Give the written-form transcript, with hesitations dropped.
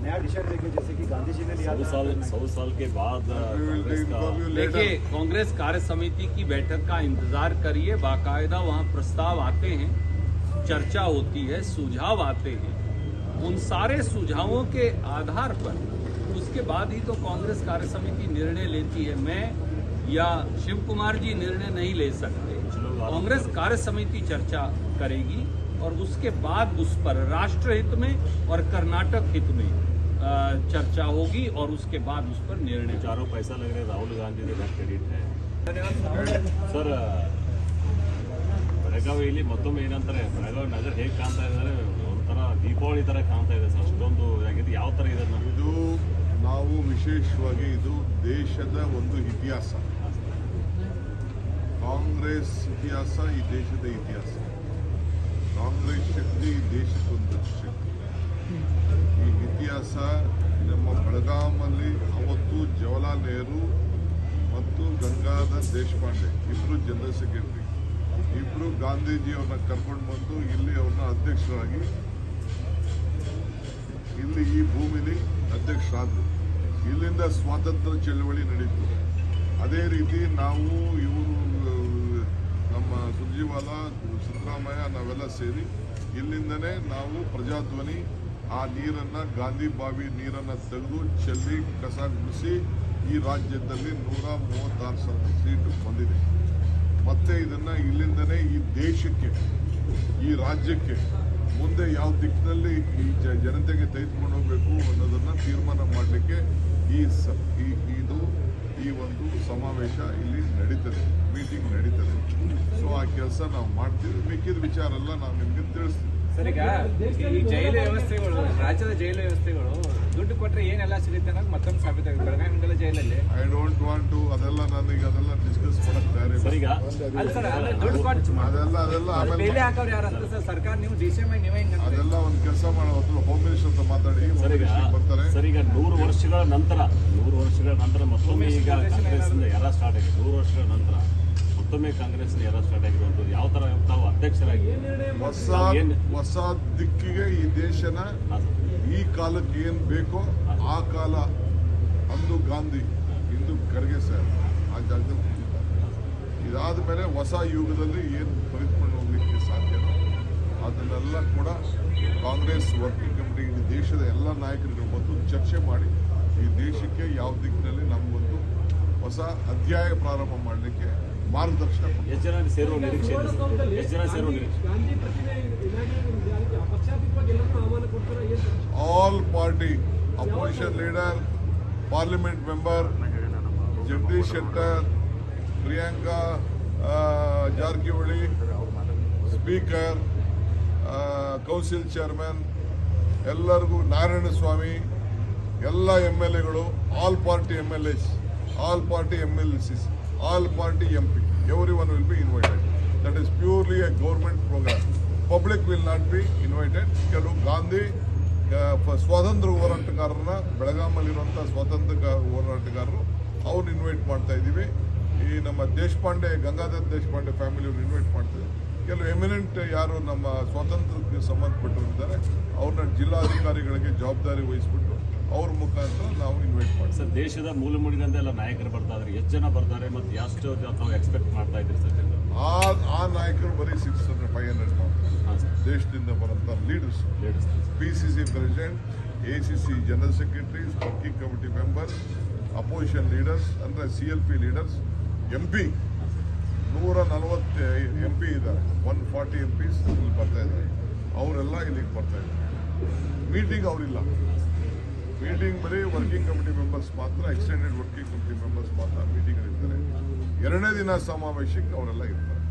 नया दिशा देंगे, जैसे कि गांधी जी ने लिया 100 साल के बाद देखिए, कांग्रेस कार्य समिति की बैठक का इंतजार करिए। बाकायदा वहाँ प्रस्ताव आते हैं, चर्चा होती है, सुझाव आते हैं। उन सारे सुझावों के आधार पर उसके बाद ही तो कांग्रेस कार्य समिति निर्णय लेती है। मैं या शिव कुमार जी निर्णय नहीं ले सकते। कांग्रेस कार्य समिति चर्चा करेगी और उसके बाद उस पर राष्ट्र हित में और कर्नाटक हित में चर्चा होगी और उसके बाद उस पर निर्णय। चारों पैसा लग रहे राहुल गांधी क्रेडिट है ಸರ್. ಬೆಳಗಾವಿಯಲ್ಲಿ ಮತ್ತೊಮ್ಮೆ ಏನಂತಾರೆ, ಬೆಳಗಾವಿ ನಗರ ಹೇಗೆ ಕಾಣ್ತಾ ಇದ್ದಾರೆ, ಒಂಥರ ದೀಪಾವಳಿ ತರ ಕಾಣ್ತಾ ಇದೆ ಸರ್. ಅಷ್ಟೊಂದು ಆಗಿದೆ. ಯಾವ ತರ ಇದೆ ಇದು ನಾವು ವಿಶೇಷವಾಗಿ ಇದು ದೇಶದ ಒಂದು ಇತಿಹಾಸ. ಕಾಂಗ್ರೆಸ್ ಇತಿಹಾಸ ಈ ದೇಶದ ಇತಿಹಾಸ. ಕಾಂಗ್ರೆಸ್ ಶಕ್ತಿ ಈ ದೇಶಕ್ಕೊಂದು ಶಕ್ತಿ. ಈ ಇತಿಹಾಸ ನಮ್ಮ ಬೆಳಗಾಮಲ್ಲಿ ಅವತ್ತು ಜವಾಹರ್ಲಾಲ್ ನೆಹರು ಮತ್ತು ಗಂಗಾಧರ್ ದೇಶಪಾಂಡೆ ಇಬ್ಬರು ಜನರಲ್ ಸೆಕ್ರೆಟರಿ, ಇಬ್ಬರು ಗಾಂಧೀಜಿಯವ್ರನ್ನ ಕರ್ಕೊಂಡು ಬಂದು ಇಲ್ಲಿ ಅವ್ರನ್ನ ಅಧ್ಯಕ್ಷರಾಗಿ ಇಲ್ಲಿ ಈ ಭೂಮಿಲಿ ಅಧ್ಯಕ್ಷರಾದರು. ಇಲ್ಲಿಂದ ಸ್ವಾತಂತ್ರ್ಯ ಚಳವಳಿ ನಡೀತು. ಅದೇ ರೀತಿ ನಾವು ಇವರು ನಮ್ಮ ಸುರ್ಜೇವಾಲ, ಸಿದ್ದರಾಮಯ್ಯ ನಾವೆಲ್ಲ ಸೇರಿ ಇಲ್ಲಿಂದನೇ ನಾವು ಪ್ರಜಾಧ್ವನಿ ಆ ನೀರನ್ನು, ಗಾಂಧಿ ಬಾವಿ ನೀರನ್ನು ತೆಗೆದು ಚೆಲ್ಲಿ ಕಸ ಗುಡಿಸಿ ಈ ರಾಜ್ಯದಲ್ಲಿ 136 ಸೀಟು ಬಂದಿದೆ. ಮತ್ತೆ ಇದನ್ನು ಇಲ್ಲಿಂದನೇ ಈ ದೇಶಕ್ಕೆ, ಈ ರಾಜ್ಯಕ್ಕೆ ಮುಂದೆ ಯಾವ ದಿಕ್ಕಿನಲ್ಲಿ ಈ ಜನತೆಗೆ ತೆಗೆದುಕೊಂಡು ಹೋಗಬೇಕು ಅನ್ನೋದನ್ನು ತೀರ್ಮಾನ ಮಾಡಲಿಕ್ಕೆ ಈ ಒಂದು ಸಮಾವೇಶ ಇಲ್ಲಿ ನಡೀತದೆ, ಮೀಟಿಂಗ್ ನಡೀತದೆ. ಸೊ ಆ ಕೆಲಸ ನಾವು ಮಾಡ್ತೀವಿ. ಮಿಕ್ಕಿದ ವಿಚಾರ ಎಲ್ಲ ನಾವು ನಿಮಗೆ ತಿಳಿಸ್ತೀವಿ. ಸರ್, ಈಗ ಈ ಜೈಲು ವ್ಯವಸ್ಥೆಗಳು, ರಾಜ್ಯದ ಜೈಲು ವ್ಯವಸ್ಥೆಗಳು ದುಡ್ಡು ಕೊಟ್ಟರೆ ಏನೆಲ್ಲ ಸಿಗುತ್ತೆ ಅನ್ನೋದು ಮತ್ತೊಂದು ಸಾಬೀತಾಗಿದೆ. ಬೆಳಗಾವಿ ಜೈಲಲ್ಲಿ ಐ ಡೋಂಟ್ ವಾಂಟ್ ಟು ಅದೆಲ್ಲ ನನಗೆ ಅದೆಲ್ಲ ಡಿಸ್ಕಸ್ ಮಾಡಕ್ ತಯಾರಿ. ದುಡ್ಡು ಕೊಟ್ಟು ಅದೆಲ್ಲ ಬೇಲೆ ಹಾಕೋರು ಯಾರು ಅಂತ ಸರ್, ಸರ್ಕಾರ ನೀವು ಡಿಸಿಎಂ ನೀವೇ ಅದೆಲ್ಲ ಒಂದು ಕೆಲಸ ಮಾಡೋ ಹೋಮ್ ಮಿನಿಸ್ಟರ್ ಹತ್ರ ಮಾತಾಡಿ ಬರ್ತಾರೆ. ಸರ್, ಈಗ 100 ವರ್ಷಗಳ ನಂತರ ಮತ್ತೊಮ್ಮೆ ಈಗ ಕಾಂಗ್ರೆಸ್ ಎರ ಸ್ಟಾರ್ಟ್ ಆಗಿದೆ. 100 ವರ್ಷಗಳ ನಂತರ ಮತ್ತೊಮ್ಮೆ ಕಾಂಗ್ರೆಸ್ ಎರ ಸ್ಟಾರ್ಟ್ ಆಗಿರುವಂಥದ್ದು ಯಾವ ತರ ತಾವು ಅಧ್ಯಕ್ಷರಾಗಿ ಹೊಸ ದಿಕ್ಕಿಗೆ ಈ ದೇಶನ ಈ ಕಾಲಕ್ಕೆ ಏನ್ ಬೇಕೋ ಆ ಕಾಲ, ಅಂದು ಗಾಂಧಿ ಇಂದು ಖರ್ಗೆ ಸರ್ ಆ ಜಾಗದಲ್ಲಿ ಇದಾದ ಮೇಲೆ ಹೊಸ ಯುಗದಲ್ಲಿ ಏನು ಪರಿತ್ಕೊಂಡು ಹೋಗ್ಲಿಕ್ಕೆ ಸಾಧ್ಯ, ಅದನ್ನೆಲ್ಲ ಕೂಡ ಕಾಂಗ್ರೆಸ್ ವರ್ಕಿಂಗ್ ಕಮಿಟಿ ಈ ದೇಶದ ಎಲ್ಲ ನಾಯಕರುಗಳು ಬಂದು ಚರ್ಚೆ ಮಾಡಿ ಈ ದೇಶಕ್ಕೆ ಯಾವ ದಿಕ್ಕಿನಲ್ಲಿ ನಮಗೊಂದು ಹೊಸ ಅಧ್ಯಾಯ ಪ್ರಾರಂಭ ಮಾಡಲಿಕ್ಕೆ ಮಾರ್ಗದರ್ಶನ. ಎಷ್ಟು ಜನ ಸೇರುವ ನಿರೀಕ್ಷೆ ಇದೆ? ಎಷ್ಟು ಜನ ಸೇರುವ ನಿರೀಕ್ಷೆ? All party opposition leader, parliament member Jagadish Shettar, Priyanka Jarkiholi, speaker, council chairman, ಎಲ್ಲರಿಗೂ ನಾರಾಯಣ ಸ್ವಾಮಿ, ಎಲ್ಲ MLAಗಳು, all party MLAs, all party MLCs, all party MP, everyone will be invited. That is purely a government program. Public will not be invited. ಕೆಲವು ಗಾಂಧಿ ಸ್ವಾತಂತ್ರ್ಯ ಹೋರಾಟಗಾರರನ್ನ, ಬೆಳಗಾಮಲ್ಲಿರುವಂಥ ಸ್ವಾತಂತ್ರ್ಯ ಹೋರಾಟಗಾರರು ಅವ್ರನ್ನ invite ಮಾಡ್ತಾ ಇದ್ದೀವಿ. ಈ ನಮ್ಮ ದೇಶಪಾಂಡೆ, ಗಂಗಾಧರ್ ದೇಶಪಾಂಡೆ ಫ್ಯಾಮಿಲಿಯವ್ರು ಇನ್ವೈಟ್ ಮಾಡ್ತಿದ್ದಾರೆ. ಕೆಲವು ಎಮಿನೆಂಟ್ ಯಾರು ನಮ್ಮ ಸ್ವಾತಂತ್ರ್ಯಕ್ಕೆ ಸಂಬಂಧಪಟ್ಟಿದ್ದಾರೆ ಅವ್ರನ್ನ ಜಿಲ್ಲಾಧಿಕಾರಿಗಳಿಗೆ ಜವಾಬ್ದಾರಿ ವಹಿಸ್ಬಿಟ್ಟು ಅವ್ರ ಮುಖಾಂತರ ನಾವು ಇನ್ವೈಟ್ ಮಾಡ್ತೀವಿ. ಸರ್, ದೇಶದ ಮೂಲೆಮೂಲೆಗಳಿಂದ ಎಲ್ಲ ನಾಯಕರು ಬರ್ತಾ ಇದ್ದಾರೆ. ಎಷ್ಟು ಜನ ಬರ್ತಾರೆ ಮತ್ತು ಎಷ್ಟು ತಾವು ಎಕ್ಸ್ಪೆಕ್ಟ್ ಮಾಡ್ತಾ ಇದ್ದೀರಿ ಸರ್? ಆ ನಾಯಕರು ಬರೀ 600-500 ದೇಶದಿಂದ ಬರುವಂಥ leaders, PCC president, ACC general secretaries, working committee members, opposition leaders ಅಂದರೆ CLP ಲೀಡರ್ಸ್, MP 140 MP ಇದ್ದಾರೆ. 140 MPs ಇಲ್ಲಿ ಬರ್ತಾ ಇದ್ದಾರೆ. ಅವರೆಲ್ಲ ಇಲ್ಲಿಗೆ ಬರ್ತಾ ಇದ್ದಾರೆ. ಮೀಟಿಂಗ್ ಅವರಿಲ್ಲ. ಮೀಟಿಂಗ್ ಬರೀ ವರ್ಕಿಂಗ್ ಕಮಿಟಿ ಮೆಂಬರ್ಸ್ ಮಾತ್ರ, ಎಕ್ಸ್ಟೆಂಡೆಡ್ ವರ್ಕಿಂಗ್ ಕಮಿಟಿ ಮೆಂಬರ್ಸ್ ಮಾತ್ರ ಮೀಟಿಂಗ್ ಇರ್ತಾರೆ. 2ನೇ ದಿನ ಸಮಾವೇಶಕ್ಕೆ ಅವರೆಲ್ಲ ಇರ್ತಾರೆ.